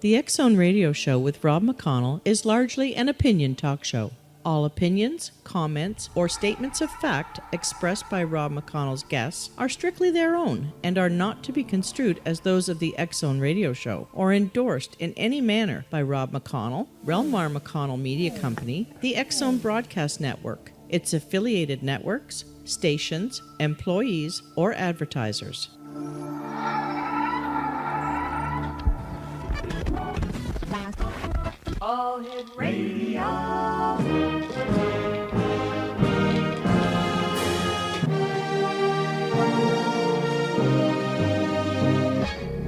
The X Zone Radio Show with Rob McConnell is largely an opinion talk show. All opinions, comments, or statements of fact expressed by Rob McConnell's guests are strictly their own and are not to be construed as those of the X Zone Radio Show or endorsed in any manner by Rob McConnell, rel-mar McConnell Media Company, the X Zone Broadcast Network, its affiliated networks, stations, employees, or advertisers. All Hit Radio.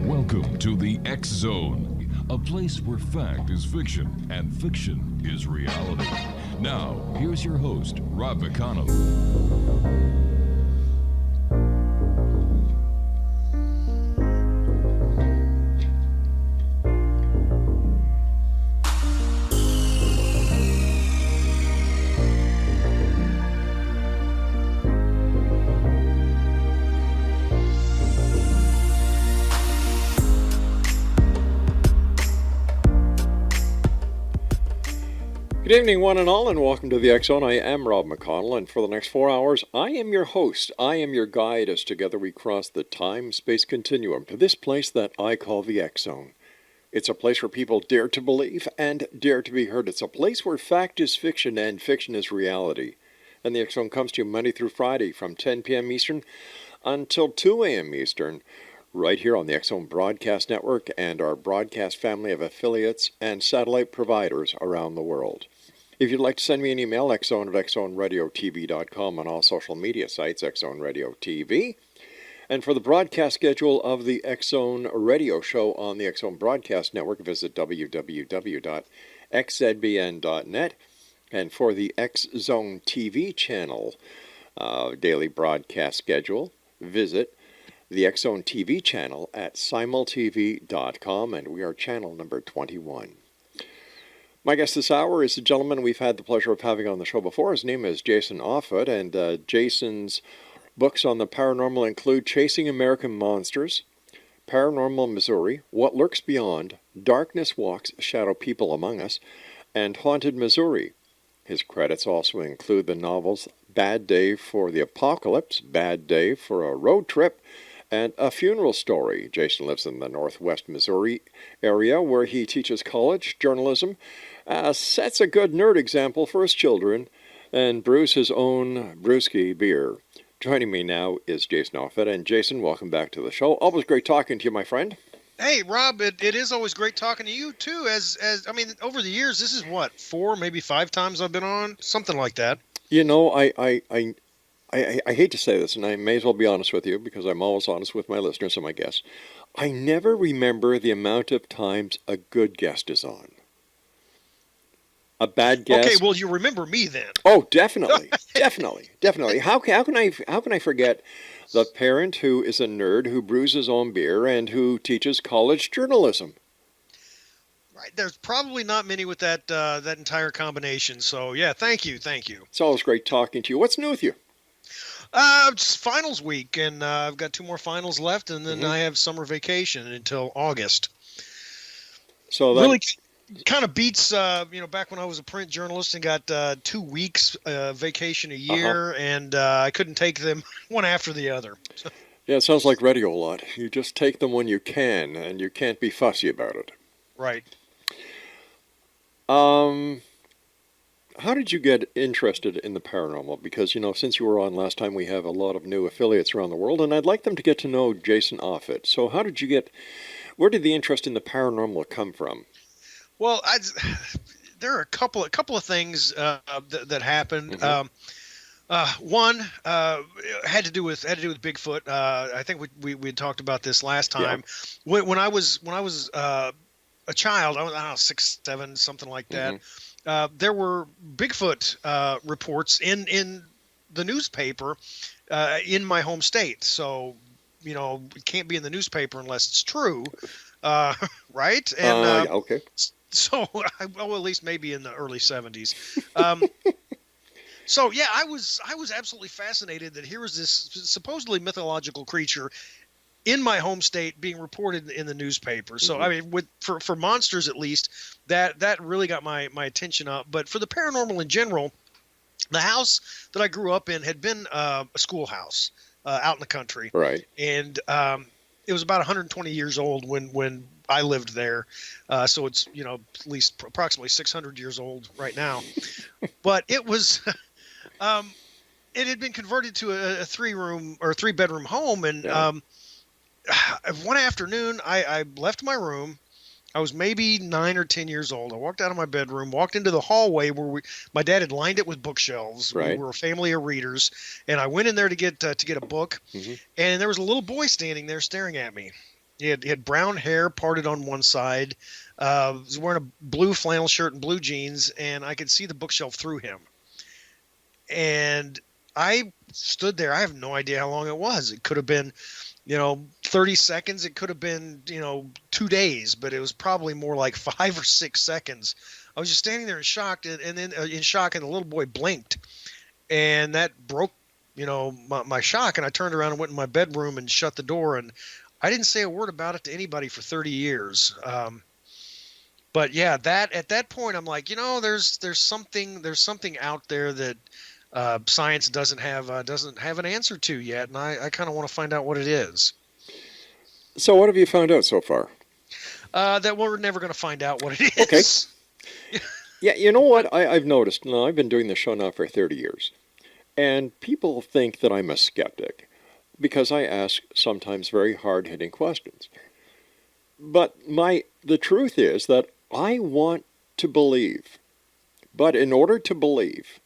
Welcome to the X Zone, a place where fact is fiction and fiction is reality. Now, here's your host, Rob McConnell. Good evening, one and all, and welcome to the X Zone. I am Rob McConnell, and for the next 4 hours, I am your host. I am your guide as together we cross the time-space continuum to this place that I call the X Zone. It's a place where people dare to believe and dare to be heard. It's a place where fact is fiction and fiction is reality. And the X Zone comes to you Monday through Friday from 10 p.m. Eastern until 2 a.m. Eastern, right here on the X Zone Broadcast Network and our broadcast family of affiliates and satellite providers around the world. If you'd like to send me an email, xzone@xzoneradiotv.com, on all social media sites, X Zone Radio TV. And for the broadcast schedule of the X Zone Radio Show on the X Zone Broadcast Network, visit www.xzbn.net. And for the X Zone TV channel daily broadcast schedule, visit the X Zone TV channel at simultv.com, and we are channel number 21. My guest this hour is a gentleman we've had the pleasure of having on the show before. His name is Jason Offutt, and Jason's books on the paranormal include Chasing American Monsters, Paranormal Missouri, What Lurks Beyond, Darkness Walks Shadow People Among Us, and Haunted Missouri. His credits also include the novels Bad Day for the Apocalypse, Bad Day for a Road Trip, and A Funeral Story. Jason lives in the Northwest Missouri area where he teaches college journalism, sets a good nerd example for his children, and brews his own brewski beer. Joining me now is Jason Offutt. And Jason, welcome back to the show. Always great talking to you, my friend. Hey, Rob, it is always great talking to you, too. As I mean, over the years, this is what, 4, maybe 5 times I've been on? Something like that. You know, I hate to say this, and I may as well be honest with you, because I'm always honest with my listeners and my guests. I never remember the amount of times a good guest is on. A bad guest. Okay, well, you remember me then. Oh, definitely, definitely. How can I forget the parent who is a nerd, who brews his own beer, and who teaches college journalism? Right, there's probably not many with that entire combination. So yeah, thank you. It's always great talking to you. What's new with you? Just finals week, and I've got 2 more finals left, and then I have summer vacation until August. So that really kind of beats, back when I was a print journalist and got 2 weeks vacation a year, and I couldn't take them one after the other. So. Yeah, it sounds like radio a lot. You just take them when you can, and you can't be fussy about it. Right. How did you get interested in the paranormal? Because, since you were on last time, we have a lot of new affiliates around the world, and I'd like them to get to know Jason Offutt. So where did the interest in the paranormal come from? Well, there are a couple of things that happened. One had to do with Bigfoot. I think we had talked about this last time. Yeah. When I was a child, I don't know, 6, 7, something like that. There were Bigfoot reports in the newspaper in my home state. So, it can't be in the newspaper unless it's true, right? And okay. So, well, at least maybe in the early 70s. So yeah, I was absolutely fascinated that here was this supposedly mythological creature in my home state being reported in the newspaper. So I mean, for monsters at least, that really got my attention up. But for the paranormal in general, the house that I grew up in had been a schoolhouse out in the country, Right. and it was about 120 years old when I lived there. So it's at least approximately 600 years old right now. But it was. It had been converted to a 3-room or 3-bedroom home, and one afternoon I left my room. I was maybe 9 or 10 years old. I walked out of my bedroom, walked into the hallway where my dad had lined it with bookshelves. Right. We were a family of readers, and I went in there to get a book, and there was a little boy standing there staring at me. He had brown hair parted on one side, was wearing a blue flannel shirt and blue jeans, and I could see the bookshelf through him. And I stood there. I have no idea how long it was. It could have been, 30 seconds. It could have been, 2 days, but it was probably more like 5 or 6 seconds. I was just standing there in shock, and then in shock, and the little boy blinked, and that broke, my shock. And I turned around and went in my bedroom and shut the door. And I didn't say a word about it to anybody for 30 years. But yeah, at that point, I'm like, there's something out there that science doesn't have an answer to yet, and I kind of want to find out what it is. So what have you found out so far? That we're never going to find out what it is. Okay. Yeah, you know what? I've noticed. Now, I've been doing this show now for 30 years, and people think that I'm a skeptic because I ask sometimes very hard-hitting questions. But the truth is that I want to believe, but in order to believe,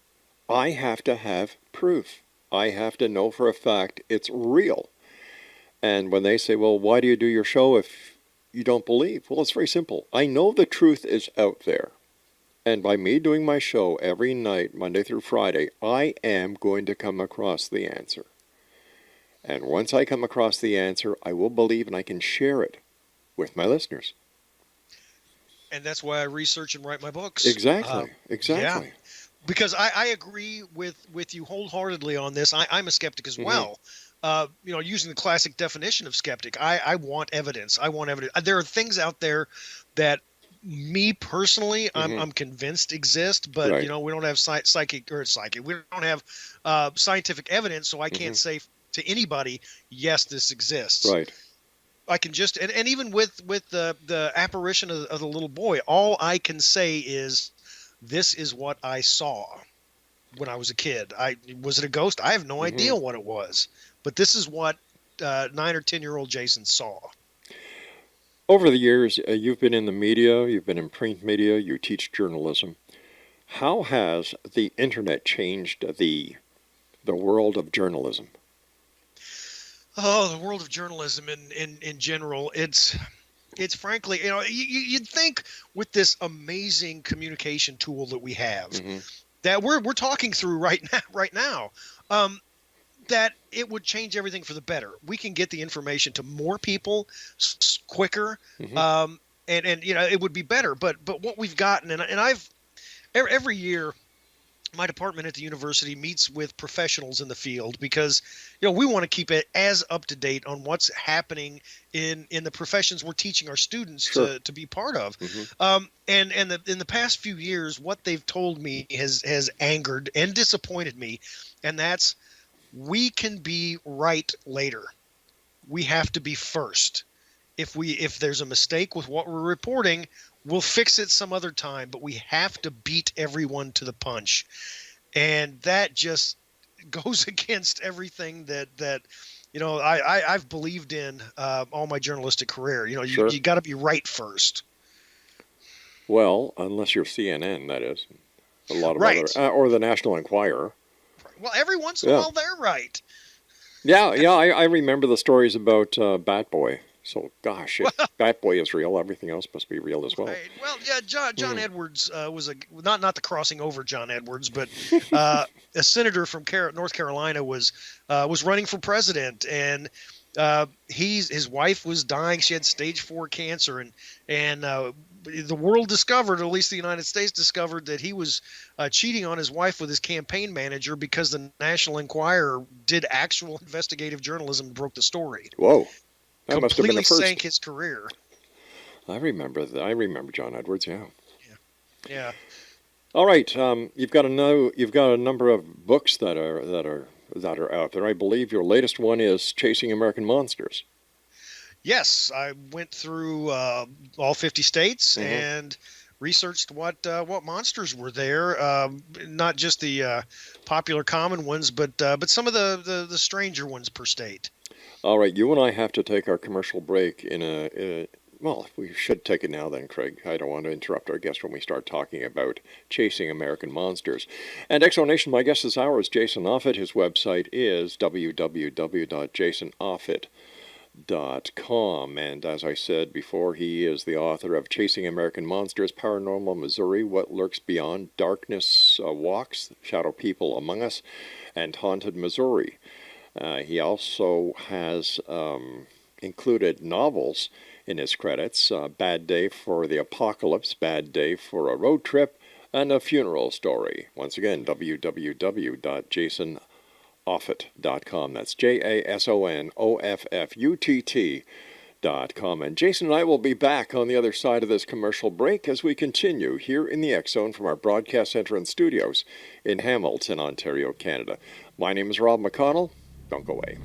I have to have proof. I have to know for a fact it's real. And when they say, well, why do you do your show if you don't believe? Well, it's very simple. I know the truth is out there. And by me doing my show every night, Monday through Friday, I am going to come across the answer. And once I come across the answer, I will believe and I can share it with my listeners. And that's why I research and write my books. Exactly. Yeah. Because I agree with you wholeheartedly on this. I'm a skeptic as well. Using the classic definition of skeptic, I want evidence. I want evidence. There are things out there that me personally, I'm convinced exist, but right. We don't have psychic. We don't have scientific evidence, so I can't say to anybody, yes, this exists. Right. I can just and even with the apparition of the little boy, all I can say is, this is what I saw when I was a kid. Was it a ghost? I have no idea what it was, but this is what 9 or 10-year-old Jason saw. Over the years, you've been in the media, you've been in print media, you teach journalism. How has the internet changed the world of journalism? Oh, the world of journalism in general, it's frankly, you'd think with this amazing communication tool that we have that we're talking through right now, that it would change everything for the better. We can get the information to more people quicker, and it would be better. But what we've gotten, and I've every year, my department at the university meets with professionals in the field because we want to keep it as up to date on what's happening in the professions we're teaching our students to be part of. And in the past few years, what they've told me has angered and disappointed me, and that's, we can be right later. We have to be first. If there's a mistake with what we're reporting, we'll fix it some other time, but we have to beat everyone to the punch. And that just goes against everything that I've believed in all my journalistic career. You got to be right first. Well, unless you're CNN, that is. A lot of other, or the National Enquirer. Well, every once in a while they're right. Yeah, I remember the stories about Bat Boy. So, gosh, if Bat Boy is real, everything else must be real as well. Right. Well, yeah, John Edwards was not the crossing over John Edwards, but a senator from North Carolina was running for president, and his wife was dying. She had stage 4 cancer, and the world discovered, or at least the United States discovered, that he was cheating on his wife with his campaign manager because the National Enquirer did actual investigative journalism and broke the story. Whoa. That must have been Completely the first. sank his career. I remember that. I remember John Edwards, yeah. Yeah. All right, you've got a number of books that are out there. I believe your latest one is Chasing American Monsters. Yes, I went through all 50 states and researched what monsters were there. Not just the popular common ones, but some of the stranger ones per state. All right, you and I have to take our commercial break well, we should take it now then, Craig. I don't want to interrupt our guest when we start talking about Chasing American Monsters. And Exonation, my guest this hour is Jason Offutt. His website is www.jasonoffutt.com. And as I said before, he is the author of Chasing American Monsters, Paranormal Missouri, What Lurks Beyond, Darkness Walks, Shadow People Among Us, and Haunted Missouri. He also has included novels in his credits, Bad Day for the Apocalypse, Bad Day for a Road Trip, and A Funeral Story. Once again, www.jasonoffutt.com. That's JASONOFFUTT.com. And Jason and I will be back on the other side of this commercial break as we continue here in the X Zone from our broadcast center and studios in Hamilton, Ontario, Canada. My name is Rob McConnell. Don't go away.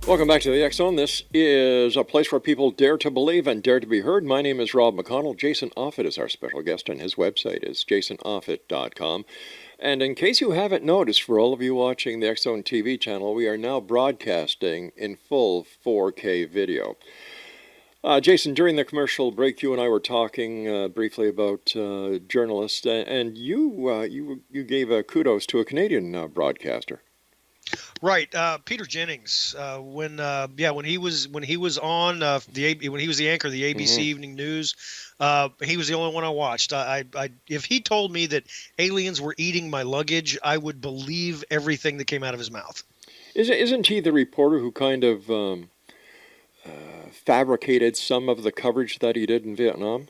Welcome back to the X Zone. This is a place where people dare to believe and dare to be heard. My name is Rob McConnell. Jason Offutt is our special guest, and his website is jasonoffutt.com. And in case you haven't noticed, for all of you watching the X Zone TV channel, we are now broadcasting in full 4K video. Jason, during the commercial break, you and I were talking briefly about journalists, and you gave kudos to a Canadian broadcaster. Right, Peter Jennings. When he was on when he was the anchor of the ABC Evening News, he was the only one I watched. If he told me that aliens were eating my luggage, I would believe everything that came out of his mouth. Isn't he the reporter who kind of fabricated some of the coverage that he did in Vietnam?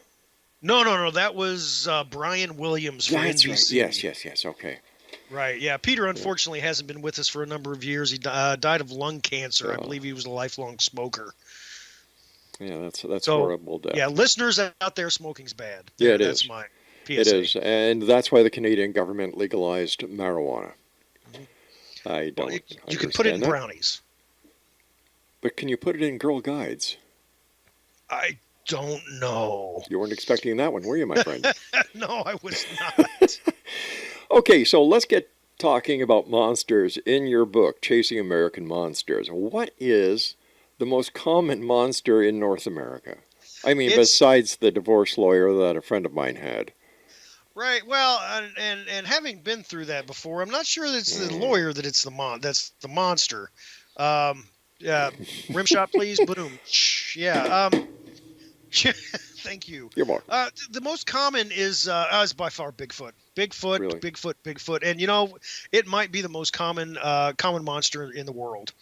No. That was Brian Williams from NBC. Right. Yes. Okay. Right. Yeah. Peter, unfortunately, hasn't been with us for a number of years. He died of lung cancer. I believe he was a lifelong smoker. Yeah, that's horrible death. Yeah, listeners out there, smoking's bad. Yeah, that's my PSA. It is, and that's why the Canadian government legalized marijuana. I don't. You can put it in brownies. But can you put it in Girl Guides? I don't know. You weren't expecting that one, were you, my friend? No, I was not. Okay, so let's get talking about monsters in your book, Chasing American Monsters. What is the most common monster in North America? I mean, besides the divorce lawyer that a friend of mine had. Right. Well, and having been through that before, I'm not sure that it's the lawyer that's the monster. Yeah. Rim shot, please. Boom. Yeah. Thank you. You're welcome. The most common is by far Bigfoot. Really? Bigfoot. And, it might be the most common monster in the world.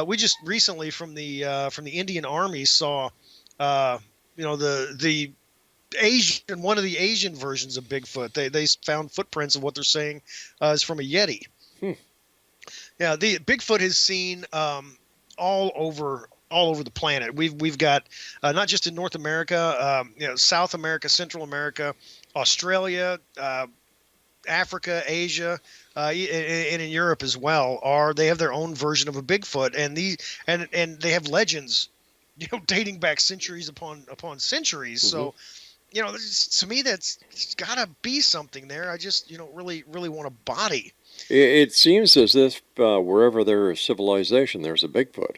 We just recently from the Indian Army saw, the Asian, one of the Asian versions of Bigfoot. They found footprints of what they're saying is from a Yeti. Yeah, the Bigfoot is seen all over the planet. We've got not just in North America, South America, Central America, Australia, Africa, Asia, and in Europe as well, they have their own version of a Bigfoot, and they have legends, dating back centuries upon centuries. Mm-hmm. So, to me, that's got to be something there. I just, really want a body. It seems as if wherever there is civilization, there's a Bigfoot.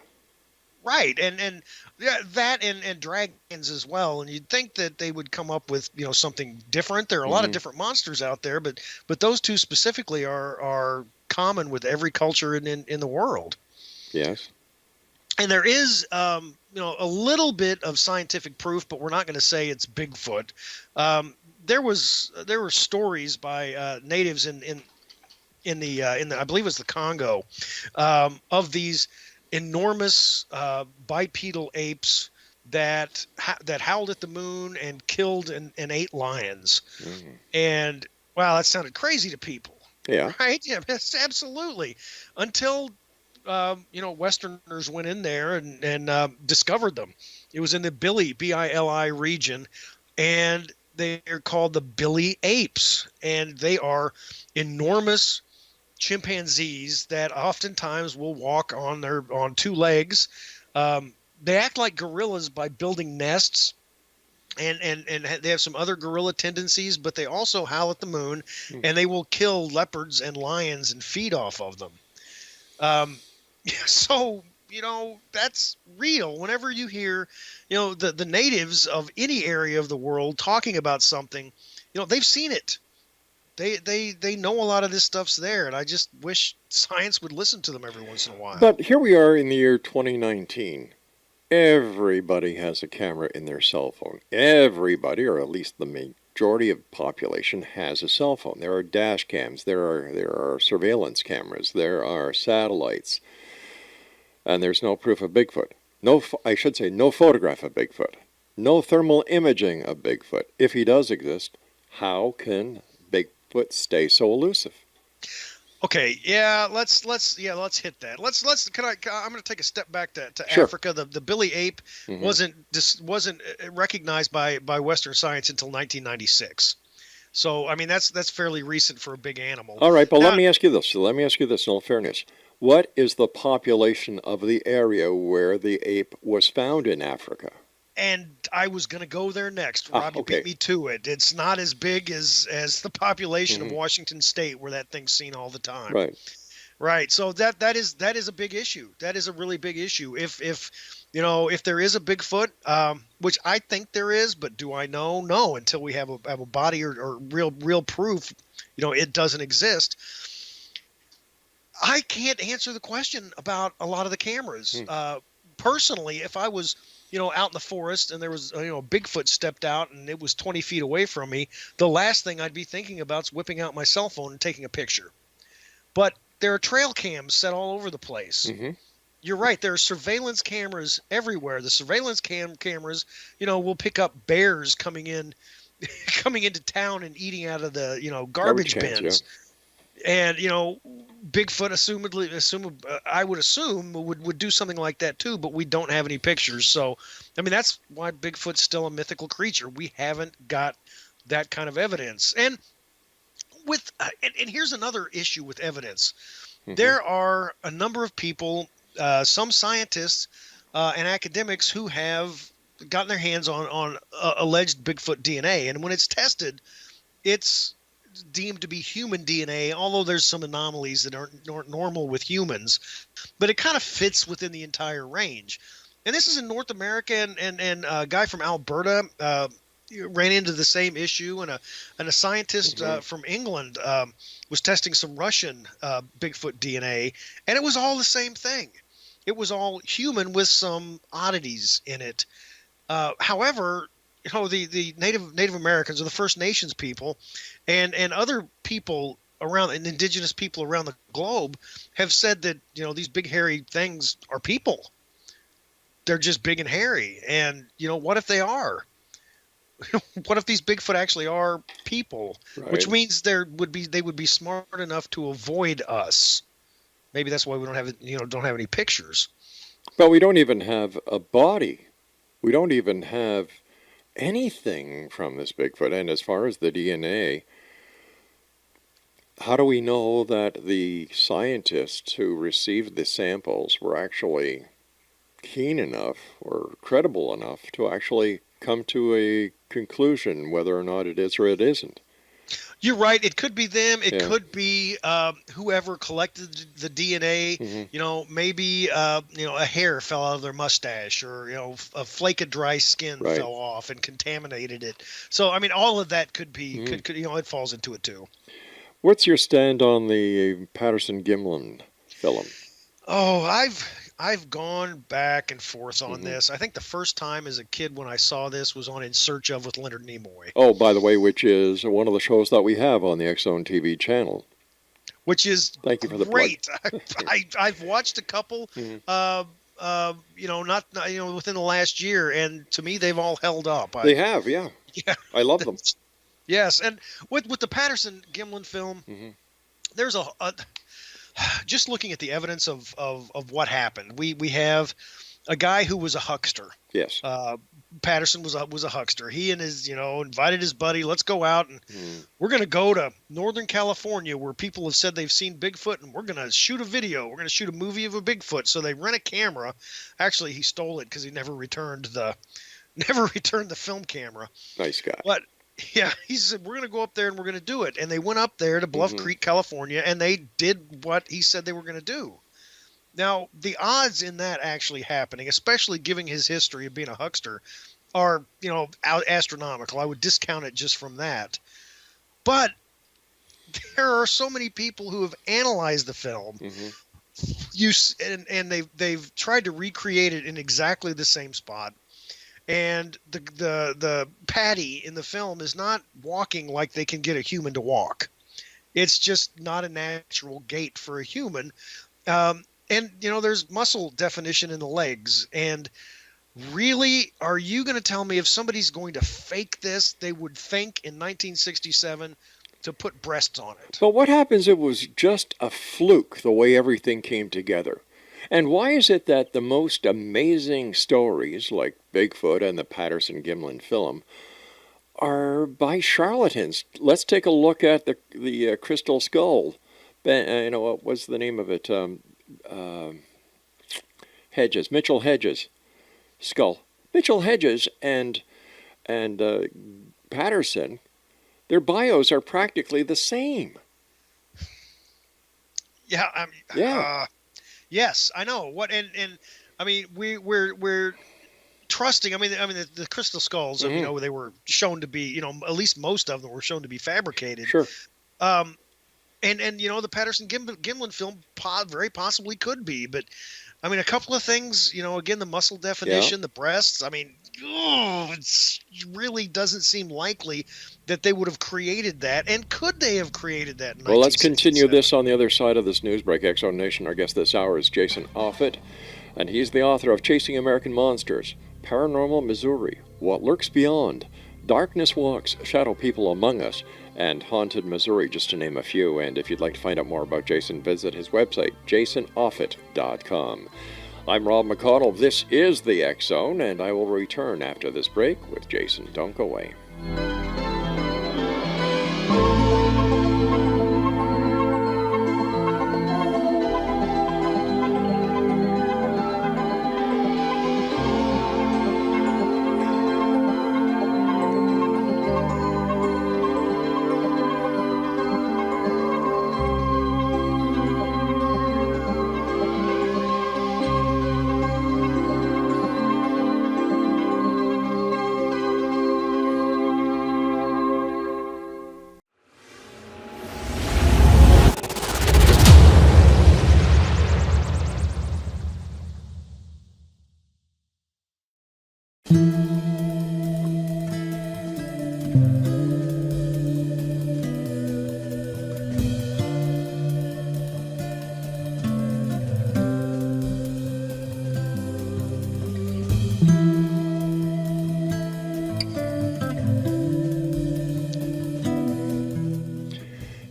Right, and yeah, that and dragons as well. And you'd think that they would come up with something different. There are a lot of different monsters out there, but those two specifically are common with every culture in the world. Yes. And there is a little bit of scientific proof, but we're not going to say it's Bigfoot. There were stories by natives in the I believe it was the Congo, of these enormous bipedal apes that howled at the moon and killed and ate lions. Mm-hmm. And wow, that sounded crazy to people. Yeah. Right? Yeah, absolutely. Until Westerners went in there and discovered them. It was in the Bili region, and they are called the Bili apes, and they are enormous chimpanzees that oftentimes will walk on two legs. They act like gorillas by building nests, and they have some other gorilla tendencies, but they also howl at the moon, and they will kill leopards and lions and feed off of them. So that's real. Whenever you hear the natives of any area of the world talking about something, they've seen it. They know a lot of this stuff's there, and I just wish science would listen to them every once in a while. But here we are in the year 2019. Everybody has a camera in their cell phone. Everybody, or at least the majority of the population, has a cell phone. There are dash cams. There are surveillance cameras. There are satellites. And there's no proof of Bigfoot. No photograph of Bigfoot. No thermal imaging of Bigfoot. If he does exist, how can Bigfoot stay so elusive? Okay, yeah, let's hit that. I'm going to take a step back to Sure. Africa. The Bili ape wasn't recognized by Western science until 1996. So I mean that's fairly recent for a big animal. All right, but let me ask you this. In all fairness. What is the population of the area where the ape was found in Africa? And I was going to go there next. Rob, you beat me to it. It's not as big as the population of Washington State, where that thing's seen all the time. Right. So that is a big issue. That is a really big issue. If there is a Bigfoot, which I think there is, but do I know? No, until we have a body or real proof, it doesn't exist. I can't answer the question about a lot of the cameras. Personally, if I was out in the forest and there was a Bigfoot stepped out and it was 20 feet away from me, the last thing I'd be thinking about is whipping out my cell phone and taking a picture. But there are trail cams set all over the place. You're right. There are surveillance cameras everywhere. The surveillance cameras, will pick up bears coming into town and eating out of the, garbage bins. Yeah. And, Bigfoot I would assume would do something like that too, but we don't have any pictures. So, I mean, that's why Bigfoot's still a mythical creature. We haven't got that kind of evidence. And and here's another issue with evidence. There are a number of people, some scientists and academics, who have gotten their hands on alleged Bigfoot DNA. And when it's tested, it's deemed to be human DNA, although there's some anomalies that aren't normal with humans, but it kind of fits within the entire range. And this is in North America, and a guy from Alberta ran into the same issue, and a scientist from England was testing some Russian Bigfoot DNA, and it was all the same thing. It was all human with some oddities in it. However, the Native Americans, or the First Nations people, and other people around, and indigenous people around the globe, have said that these big hairy things are people. They're just big and hairy, and what if they are? What if these Bigfoot actually are people? Right. Which means they would be smart enough to avoid us. Maybe that's why we don't have any pictures. But we don't even have a body. We don't even have anything from this Bigfoot. And as far as the DNA, how do we know that the scientists who received the samples were actually keen enough or credible enough to actually come to a conclusion whether or not it is or it isn't? You're right. It could be them. It Yeah. could be whoever collected the DNA. Mm-hmm. Maybe a hair fell out of their mustache, or a flake of dry skin Right. fell off and contaminated it. So I mean, all of that could be Mm-hmm. could it falls into it too. What's your stand on the Patterson-Gimlin film? Oh, I've gone back and forth on Mm-hmm. this. I think the first time as a kid when I saw this was on In Search of with Leonard Nimoy. Oh, by the way, which is one of the shows that we have on the X Zone TV channel. Which is Thank you for the plug. great. I've watched a couple, Mhm. not within the last year, and to me they've all held up. They have, yeah. Yeah. I love them. Yes, and with the Patterson Gimlin film, Mhm. there's a just looking at the evidence of what happened. We have a guy who was a huckster. Yes. Patterson was a huckster. He and his invited his buddy. Let's go out and we're going to go to Northern California where people have said they've seen Bigfoot, and we're going to shoot a video. We're going to shoot a movie of a Bigfoot. So they rent a camera. Actually, he stole it because he never returned the film camera. Nice guy. But yeah, he said, we're going to go up there and we're going to do it. And they went up there to Bluff Creek, California, and they did what he said they were going to do. Now, the odds in that actually happening, especially given his history of being a huckster, are, astronomical. I would discount it just from that. But there are so many people who have analyzed the film, and they've tried to recreate it in exactly the same spot. And the Patty in the film is not walking like they can get a human to walk. It's just not a natural gait for a human. And there's muscle definition in the legs. And really, are you going to tell me if somebody's going to fake this, they would think in 1967 to put breasts on it? But what happens if it was just a fluke the way everything came together? And why is it that the most amazing stories, like Bigfoot and the Patterson-Gimlin film, are by charlatans? Let's take a look at the crystal skull. What was the name of it? Mitchell Hedges skull. Mitchell Hedges and Patterson, their bios are practically the same. Yeah. Yes, I know. And I mean, we're trusting. I mean, the crystal skulls. They were shown to be. At least most of them were shown to be fabricated. Sure. And the Patterson Gimlin film very possibly could be, but I mean, a couple of things. Again, the muscle definition, the breasts. I mean, it really doesn't seem likely that they would have created that. And could they have created that? Well, let's continue this on the other side of this news break. X Zone Nation. Our guest this hour is Jason Offutt, and he's the author of Chasing American Monsters, Paranormal Missouri, What Lurks Beyond, Darkness Walks, Shadow People Among Us, and Haunted Missouri, just to name a few. And if you'd like to find out more about Jason, visit his website, jasonoffutt.com. I'm Rob McConnell. This is the X Zone, and I will return after this break with Jason. Don't go away.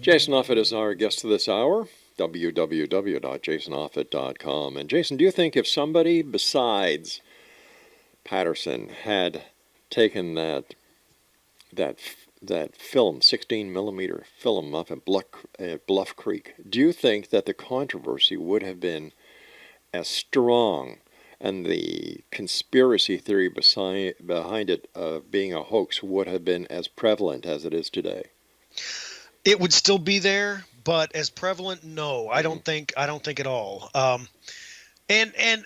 Jason Offutt is our guest this hour, www.jasonoffutt.com. And Jason, do you think if somebody besides Patterson had taken that that film, 16 millimeter film up at Bluff Creek, do you think that the controversy would have been as strong and the conspiracy theory behind it being a hoax would have been as prevalent as it is today? It would still be there, but as prevalent, no, I don't think at all. And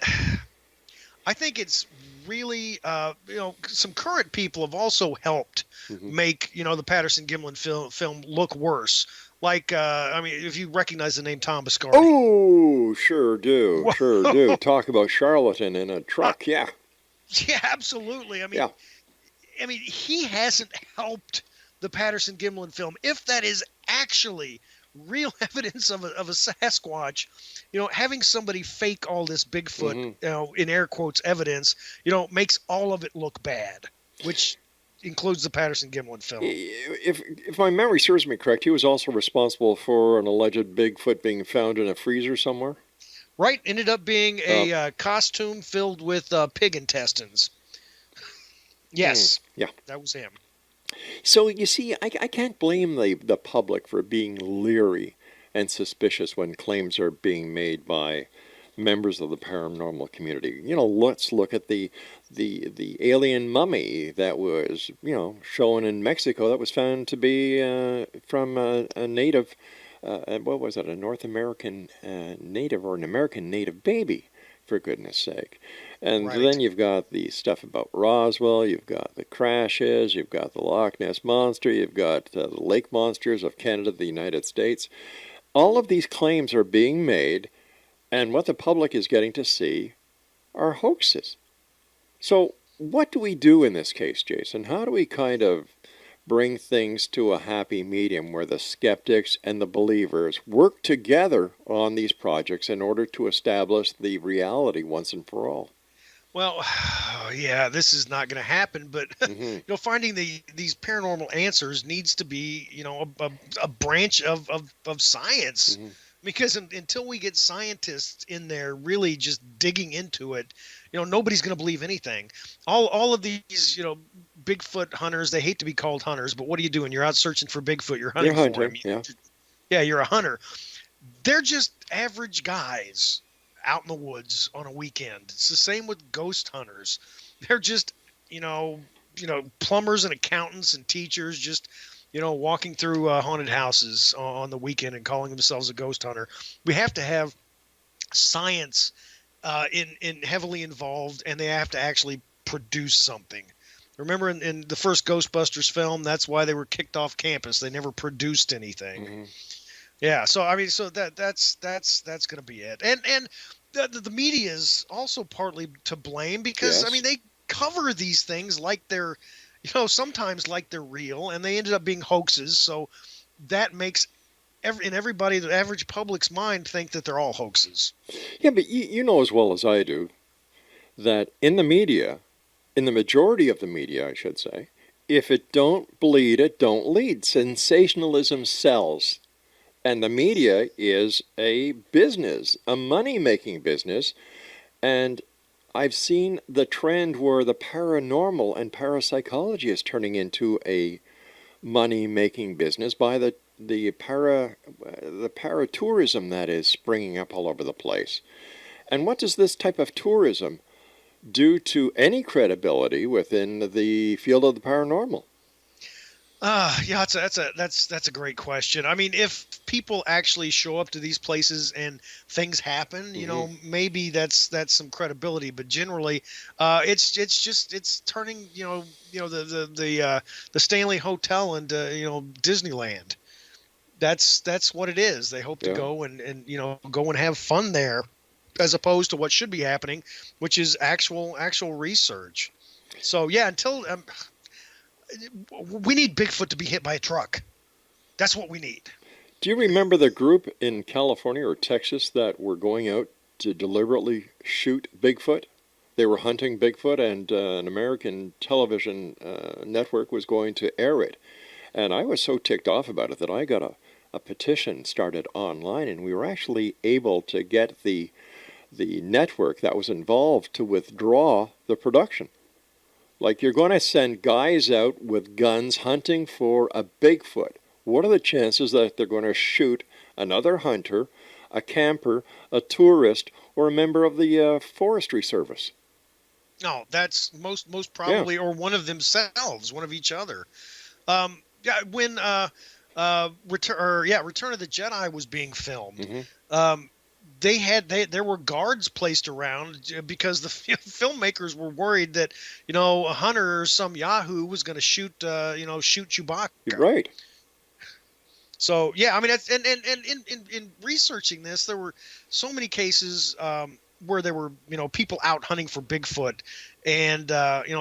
I think it's really, some current people have also helped make, the Patterson-Gimlin film look worse. Like, if you recognize the name Tom Biscardi. Oh, sure do. Whoa. Sure do. Talk about charlatan in a truck. Yeah. Yeah, absolutely. I mean, he hasn't helped the Patterson-Gimlin film. If that is actually real evidence of a Sasquatch, having somebody fake all this Bigfoot, in air quotes evidence, makes all of it look bad, which includes the Patterson-Gimlin film. If my memory serves me correct, he was also responsible for an alleged Bigfoot being found in a freezer somewhere. Right, ended up being a costume filled with pig intestines. Yes, yeah, that was him. So you see, I can't blame the public for being leery and suspicious when claims are being made by members of the paranormal community. Let's look at the alien mummy that was, shown in Mexico that was found to be from a native, what was it, a North American native or an American native baby, for goodness sake. And right. Then you've got the stuff about Roswell, you've got the crashes, you've got the Loch Ness Monster, you've got the lake monsters of Canada, the United States. All of these claims are being made, and what the public is getting to see are hoaxes. So what do we do in this case, Jason? How do we kind of bring things to a happy medium where the skeptics and the believers work together on these projects in order to establish the reality once and for all? Well, yeah, this is not going to happen, but finding these paranormal answers needs to be, a branch of science, because until we get scientists in there really just digging into it, nobody's going to believe anything. All of these, Bigfoot hunters, they hate to be called hunters, but what are you doing? You're out searching for Bigfoot. You're hunting for him. Yeah, you're a hunter. They're just average guys out in the woods on a weekend. It's the same with ghost hunters. They're just, plumbers and accountants and teachers just, walking through haunted houses on the weekend and calling themselves a ghost hunter. We have to have science in heavily involved, and they have to actually produce something. Remember in the first Ghostbusters film, that's why they were kicked off campus. They never produced anything. Yeah, so that's going to be it, and the media is also partly to blame because they cover these things like they're, sometimes like they're real, and they ended up being hoaxes. So that makes everybody, the average public's mind, think that they're all hoaxes. Yeah, but you know as well as I do that in the media, in the majority of the media, I should say, if it don't bleed, it don't lead. Sensationalism sells. And the media is a business, a money-making business. And I've seen the trend where the paranormal and parapsychology is turning into a money-making business by the paratourism that is springing up all over the place. And what does this type of tourism do to any credibility within the field of the paranormal? Yeah, that's a great question. I mean, if people actually show up to these places and things happen, maybe that's some credibility. But generally, it's turning the Stanley Hotel into Disneyland. That's what it is. They hope to go and go and have fun there, as opposed to what should be happening, which is actual research. So yeah, until we need Bigfoot to be hit by a truck. That's what we need. Do you remember the group in California or Texas that were going out to deliberately shoot Bigfoot? They were hunting Bigfoot, and an American television network was going to air it. And I was so ticked off about it that I got a petition started online, and we were actually able to get the network that was involved to withdraw the production. Like you're going to send guys out with guns hunting for a Bigfoot. What are the chances that they're going to shoot another hunter, a camper, a tourist, or a member of the forestry service? No, that's most probably, or one of themselves, one of each other. Yeah, when Return of the Jedi was being filmed, there were guards placed around because the filmmakers were worried that a hunter or some Yahoo was going to shoot Chewbacca. You're right. So yeah, I mean, that's, and in researching this, there were so many cases where there were people out hunting for Bigfoot, and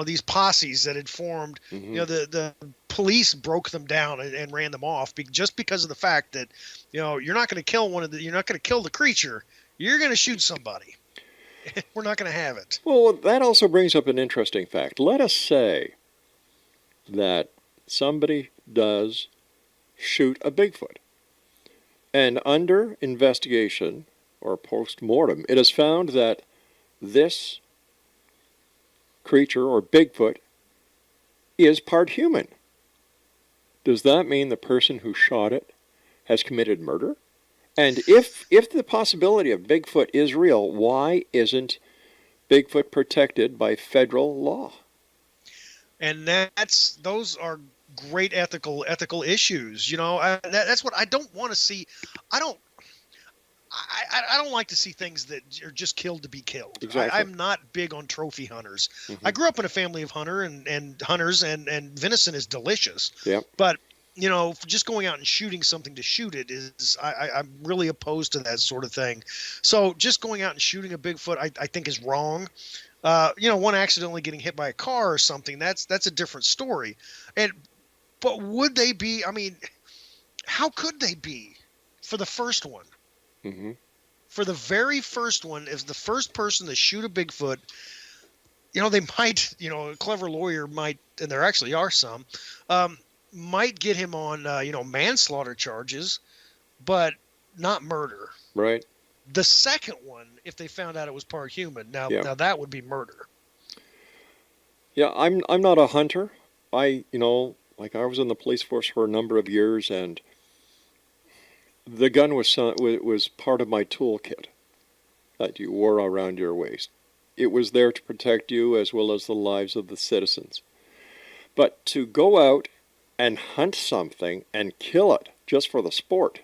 these posses that had formed. The police broke them down and ran them off just because of the fact that you're not going to kill you're not going to kill the creature, you're going to shoot somebody. We're not going to have it. Well, that also brings up an interesting fact. Let us say that somebody does shoot a Bigfoot, and under investigation or post-mortem, it is found that this creature or Bigfoot is part human. Does that mean the person who shot it has committed murder? And if the possibility of Bigfoot is real, why isn't Bigfoot protected by federal law? And those are great ethical issues. That's what I don't want to see. I don't like to see things that are just killed to be killed. Exactly. I'm not big on trophy hunters. I grew up in a family of hunters, and venison is delicious. Yep. But just going out and shooting something to shoot it I'm really opposed to that sort of thing. So just going out and shooting a Bigfoot, I think is wrong. One accidentally getting hit by a car or something, that's a different story. But would they be? I mean, how could they be for the first one? For the very first one, as the first person to shoot a Bigfoot, they might, a clever lawyer might, and there actually are some, might get him on, manslaughter charges, but not murder. Right. The second one, if they found out it was part human, now that would be murder. Yeah, I'm not a hunter. I was in the police force for a number of years, and the gun was part of my toolkit that you wore around your waist. It was there to protect you as well as the lives of the citizens. But to go out and hunt something and kill it just for the sport,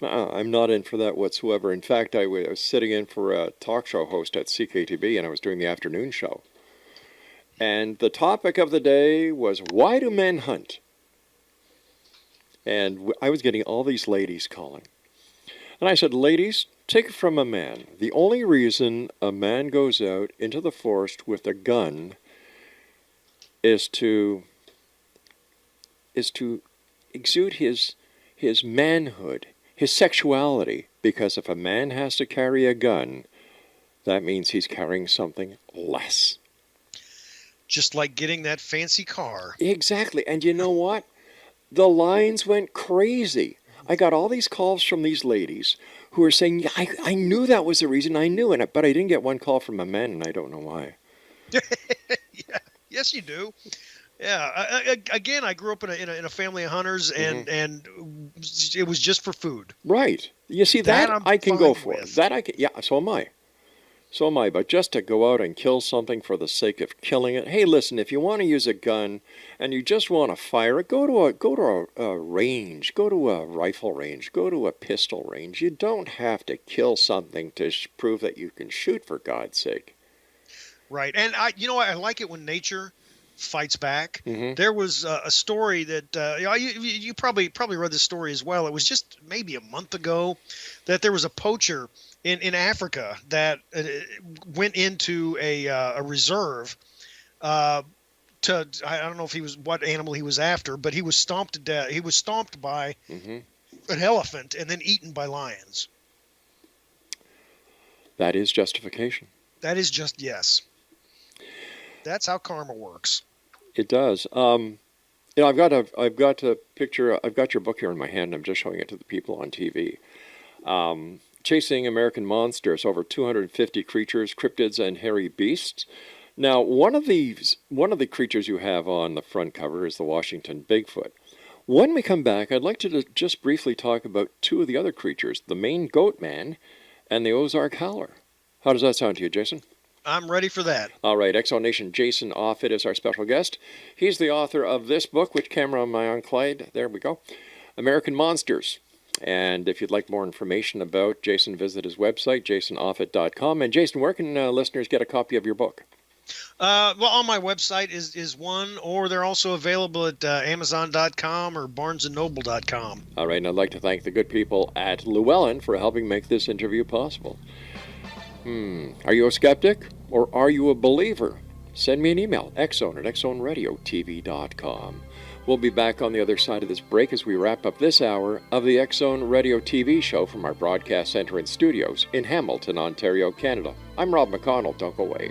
I'm not in for that whatsoever. In fact, I was sitting in for a talk show host at CKTV, and I was doing the afternoon show. And the topic of the day was, why do men hunt? And I was getting all these ladies calling. And I said, ladies, take it from a man. The only reason a man goes out into the forest with a gun is to exude his manhood, his sexuality. Because if a man has to carry a gun, that means he's carrying something less. Just like getting that fancy car. Exactly. And you know what? The lines went crazy. I got all these calls from these ladies who were saying, yeah, I knew that was the reason. I knew it, but I didn't get one call from a man, and I don't know why. Yeah. Yes, you do. Yeah. Again, I grew up in a family of hunters, and it was just for food. Right. You see, that I can go for. With. That I can. Yeah. So am I. But just to go out and kill something for the sake of killing it. Hey, listen, if you want to use a gun and you just want to fire it, go to a range, go to a rifle range, go to a pistol range. You don't have to kill something to prove that you can shoot, for God's sake. Right. And I like it when nature fights back. There was a story that you probably read this story as well. It was just maybe a month ago that there was a poacher in Africa that went into a reserve I don't know if he was what animal he was after, but he was stomped to death. He was stomped by an elephant and then eaten by lions. That is justification. That is just yes. That's how karma works. It does. I've got a picture. I've got your book here in my hand. I'm just showing it to the people on TV. Chasing American Monsters, over 250 creatures, cryptids, and hairy beasts. Now, one of the creatures you have on the front cover is the Washington Bigfoot. When we come back, I'd like to just briefly talk about two of the other creatures, the Maine Goat Man and the Ozark Howler. How does that sound to you, Jason? I'm ready for that. All right, X Zone Nation Jason Offutt is our special guest. He's the author of this book. Which camera am I on, Clyde? There we go. American Monsters. And if you'd like more information about Jason, visit his website, jasonoffutt.com. And Jason, where can listeners get a copy of your book? Well, on my website is one, or they're also available at Amazon.com or BarnesandNoble.com. All right, and I'd like to thank the good people at Llewellyn for helping make this interview possible. Are you a skeptic or are you a believer? Send me an email, xzone@xzoneradiotv.com. We'll be back on the other side of this break as we wrap up this hour of the X Zone Radio TV show from our broadcast center and studios in Hamilton, Ontario, Canada. I'm Rob McConnell. Don't go away.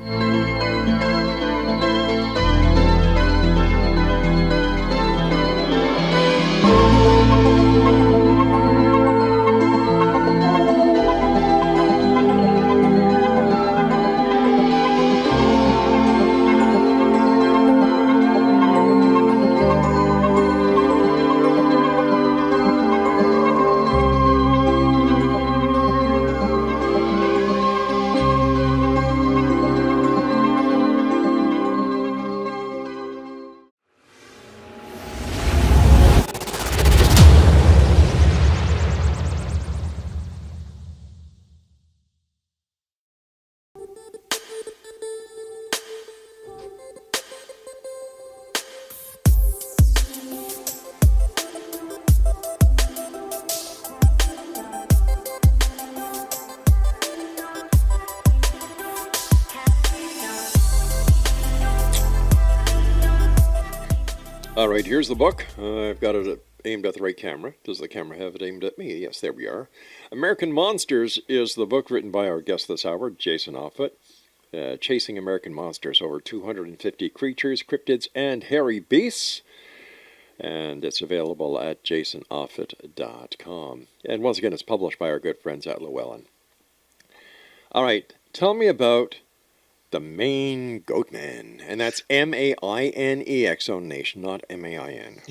All right, here's the book. I've got it aimed at the right camera. Does the camera have it aimed at me? Yes, there we are. American Monsters is the book written by our guest this hour, Jason Offutt. Chasing American Monsters, over 250 creatures, cryptids, and hairy beasts. And it's available at jasonoffutt.com. And once again, it's published by our good friends at Llewellyn. All right, tell me about the Maine Goat Man, and that's M-A-I-N-E, X Zone Nation, not M-A-I-N.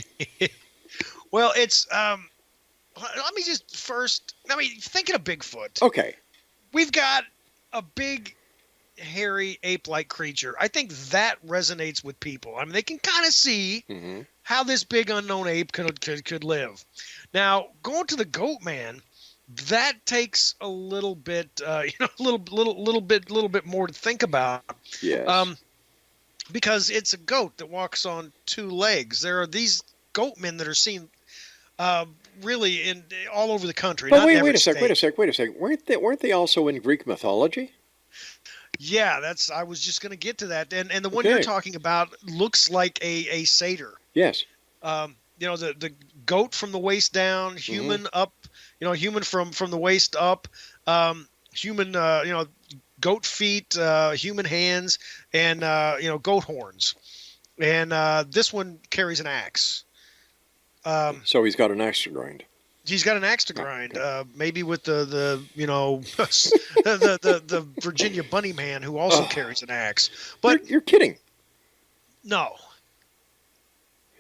Well, it's let me just first. Thinking of Bigfoot. Okay. We've got a big, hairy, ape-like creature. I think that resonates with people. I mean, they can kind of see how this big unknown ape could live. Now, going to the Goat Man, that takes a little bit, a little bit more to think about. Yes. Because it's a goat that walks on two legs. There are these goat men that are seen, really in all over the country. But wait a sec. Weren't they also in Greek mythology? Yeah, I was just going to get to that. And the one you're talking about looks like a satyr. Yes. The goat from the waist down, human up. Human from the waist up, human, goat feet, human hands, and, goat horns. And this one carries an axe. So he's got an axe to grind. He's got an axe to grind, maybe with the Virginia Bunny Man, who also carries an axe. But you're kidding. No.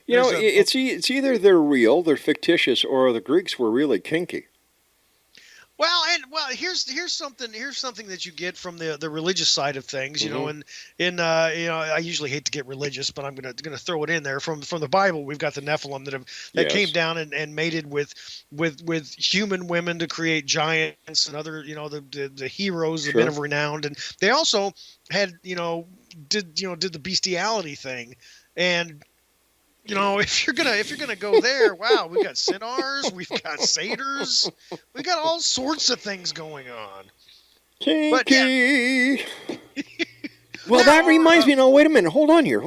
It's either they're real, they're fictitious, or the Greeks were really kinky. Well, here's something that you get from the religious side of things, and I usually hate to get religious, but I'm gonna throw it in there from the Bible. We've got the Nephilim that came down and mated with human women to create giants and other the heroes, the men of renown, and they also had did the bestiality thing, and if you're gonna go there, wow, we got centaurs, we've got satyrs, we got all sorts of things going on. Kinky. But, yeah. Well, that reminds me. No, wait a minute. Hold on here.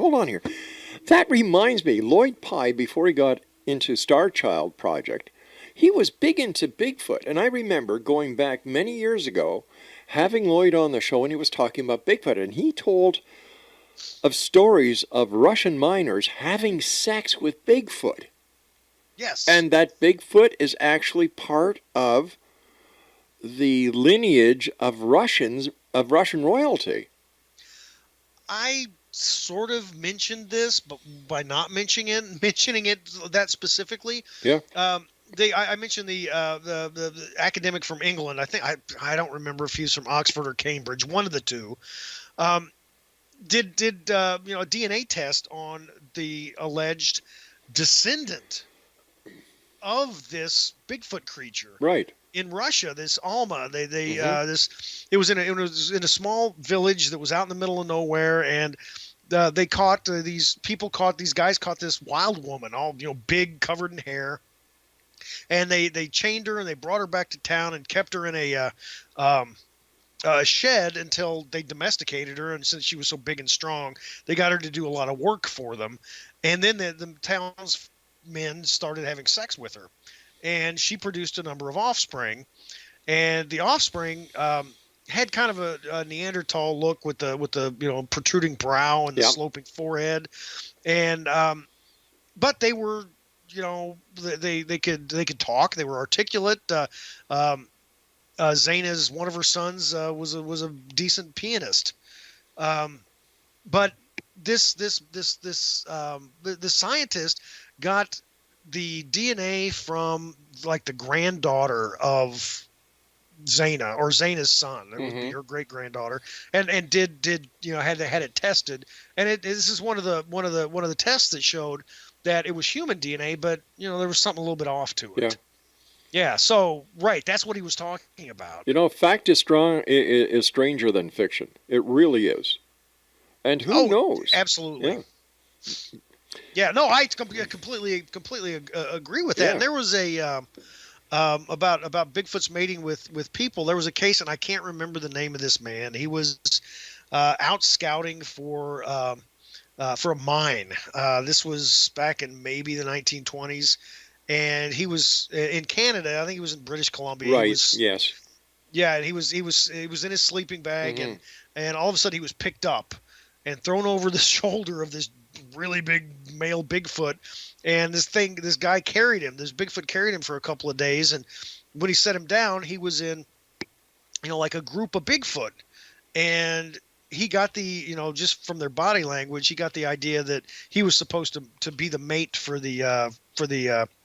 That reminds me. Lloyd Pye, before he got into Star Child Project, he was big into Bigfoot, and I remember going back many years ago, having Lloyd on the show, and he was talking about Bigfoot, and he told of stories of Russian miners having sex with Bigfoot. Yes. And that Bigfoot is actually part of the lineage of Russian royalty. I sort of mentioned this, but by not mentioning it that specifically. Yeah. I mentioned the academic from England. I think I don't remember if he's from Oxford or Cambridge, one of the two. Did a DNA test on the alleged descendant of this Bigfoot creature. Right. In Russia, this Alma, Mm-hmm. it was in a small village that was out in the middle of nowhere, and they caught these guys caught this wild woman, all big, covered in hair, and they chained her and they brought her back to town and kept her in a shed until they domesticated her, and since she was so big and strong, they got her to do a lot of work for them, and then the townsmen started having sex with her. And she produced a number of offspring, and the offspring had kind of a Neanderthal look with the protruding brow and the sloping forehead, and but they were they could talk, they were articulate. Zaina's one of her sons was a decent pianist, but this scientist got the DNA from like the granddaughter of Zaina, or Zaina's son. That would be her great granddaughter, and did had it tested, and this is one of the tests that showed that it was human DNA, but there was something a little bit off to it. Yeah. So right, that's what he was talking about. Fact is stranger than fiction. It really is. And who knows? Absolutely. Yeah. Yeah, no, I completely agree with that. Yeah. And there was a about Bigfoot's mating with people. There was a case, and I can't remember the name of this man. He was out scouting for a mine. This was back in maybe the 1920s, and he was in Canada. I think he was in British Columbia. Right. Yes. Yeah, and he was in his sleeping bag, and all of a sudden he was picked up and thrown over the shoulder of this really big male Bigfoot, and this guy carried him. This Bigfoot carried him for a couple of days, and when he set him down, he was in, like a group of Bigfoot, and he got the, just from their body language, he got the idea that he was supposed to be the mate for the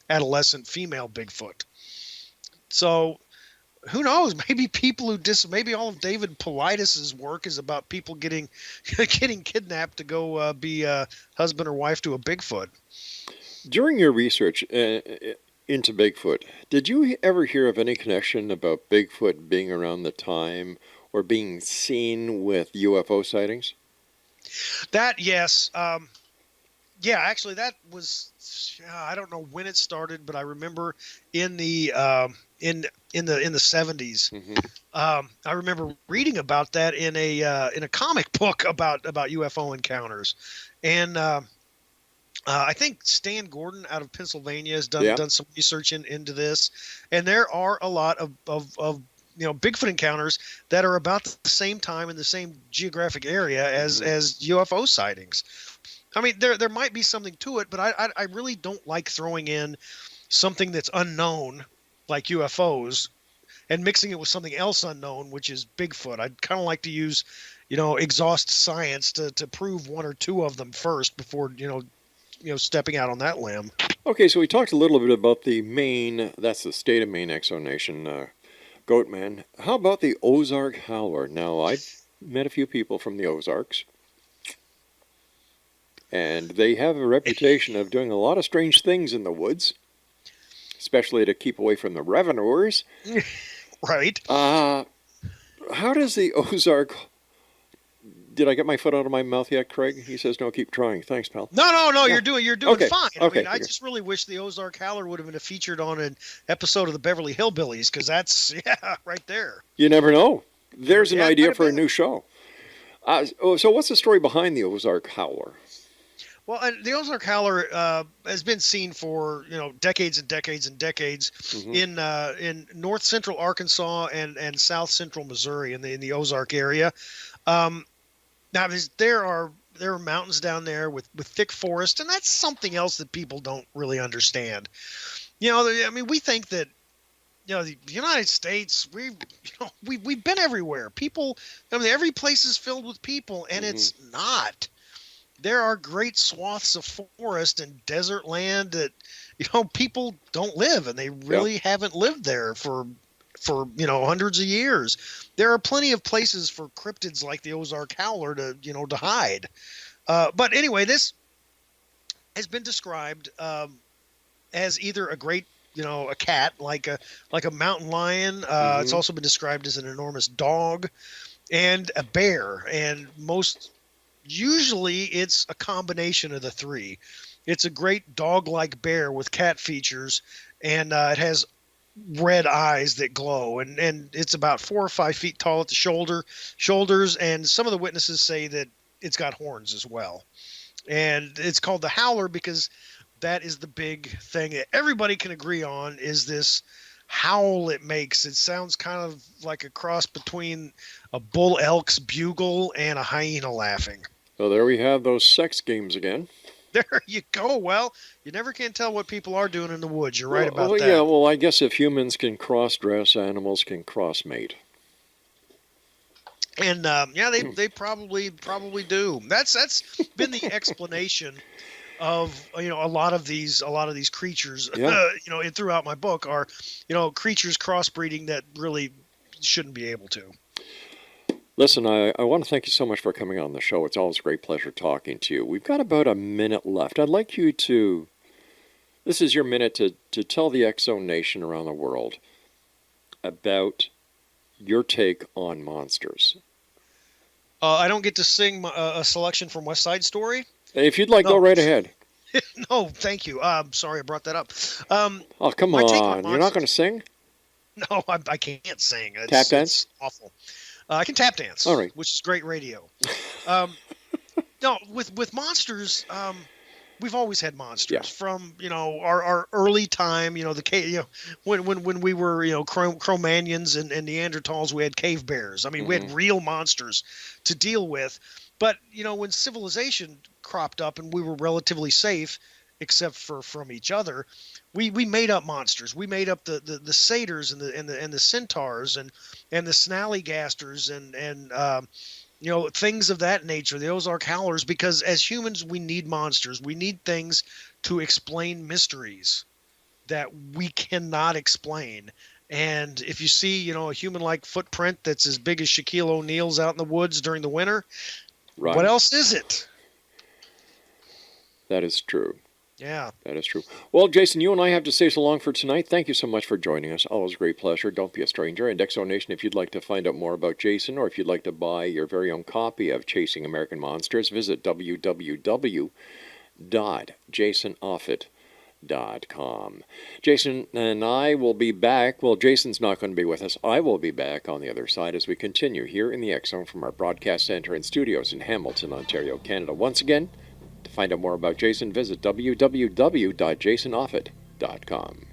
adolescent female Bigfoot. So who knows? Maybe maybe all of David Paulides' work is about people getting kidnapped to go be husband or wife to a Bigfoot. During your research into Bigfoot, did you ever hear of any connection about Bigfoot being around the time or being seen with UFO sightings? That, yes. Yeah, actually, that was, I don't know when it started, but I remember in the in the 70s. I remember reading about that in a comic book about UFO encounters, and I think Stan Gordon out of Pennsylvania has done some research into this, and there are a lot of Bigfoot encounters that are about the same time in the same geographic area as UFO sightings. I mean, there might be something to it, but I really don't like throwing in something that's unknown, like UFOs, and mixing it with something else unknown, which is Bigfoot. I'd kind of like to use, exhaust science to prove one or two of them first before, stepping out on that limb. Okay, so we talked a little bit about the Maine, that's the state of Maine exonation, Goatman. How about the Ozark howler? Now, I've met a few people from the Ozarks, and they have a reputation of doing a lot of strange things in the woods, especially to keep away from the revenuers. Right. How does the Ozark... Did I get my foot out of my mouth yet, Craig? He says, no, keep trying. Thanks, pal. No, you're doing okay. fine. Okay, I just really wish the Ozark howler would have been featured on an episode of the Beverly Hillbillies, because that's, right there. You never know. There's an idea for a new show. So what's the story behind the Ozark howler? Well, the Ozark howler has been seen for decades and decades and decades in north central Arkansas and south central Missouri in the Ozark area. Now there are mountains down there with thick forest, and that's something else that people don't really understand. We think that the United States, we've been everywhere. People, I mean, every place is filled with people, and it's not. There are great swaths of forest and desert land that, people don't live, and they really haven't lived there for hundreds of years. There are plenty of places for cryptids like the Ozark howler to hide. But anyway, this has been described as either a great, a cat, like a mountain lion. It's also been described as an enormous dog and a bear. And usually it's a combination of the three. It's a great dog-like bear with cat features, and it has red eyes that glow, and it's about 4 or 5 feet tall at the shoulders, and some of the witnesses say that it's got horns as well. And it's called the howler because that is the big thing that everybody can agree on, is this howl it makes. It sounds kind of like a cross between a bull elk's bugle and a hyena laughing. So there we have those sex games again. There you go. Well, you never can tell what people are doing in the woods. You're right about that. Yeah, well, I guess if humans can cross-dress, animals can cross-mate. And they probably do. That's been the explanation of a lot of these creatures. Throughout my book are creatures crossbreeding that really shouldn't be able to. Listen, I want to thank you so much for coming on the show. It's always a great pleasure talking to you. We've got about a minute left. I'd like you to, this is your minute to tell the X-Zone Nation around the world about your take on monsters. I don't get to sing a selection from West Side Story? If you'd like, go right ahead. No, thank you. Sorry I brought that up. Oh, come on. You're not going to sing? No, I can't sing. Tap dance? It's awful. I can tap dance, all right, which is great radio. No, with monsters, we've always had monsters from our early time. When we were Cro-Magnons and Neanderthals, we had cave bears. I mean, we had real monsters to deal with. But when civilization cropped up and we were relatively safe, except for from each other, we made up monsters. We made up the satyrs and the centaurs and the snallygasters and things of that nature, the Ozark howlers, because as humans we need monsters. We need things to explain mysteries that we cannot explain. And if you see a human-like footprint that's as big as Shaquille O'Neal's out in the woods during the winter, what else is it? That is true. Yeah. That is true. Well, Jason, you and I have to say so long for tonight. Thank you so much for joining us. Always a great pleasure. Don't be a stranger. And X-Zone Nation, if you'd like to find out more about Jason, or if you'd like to buy your very own copy of Chasing American Monsters, visit www.jasonoffutt.com. Jason and I will be back. Well, Jason's not going to be with us. I will be back on the other side as we continue here in the X-Zone from our broadcast center and studios in Hamilton, Ontario, Canada. Once again, to find out more about Jason, visit www.jasonoffutt.com.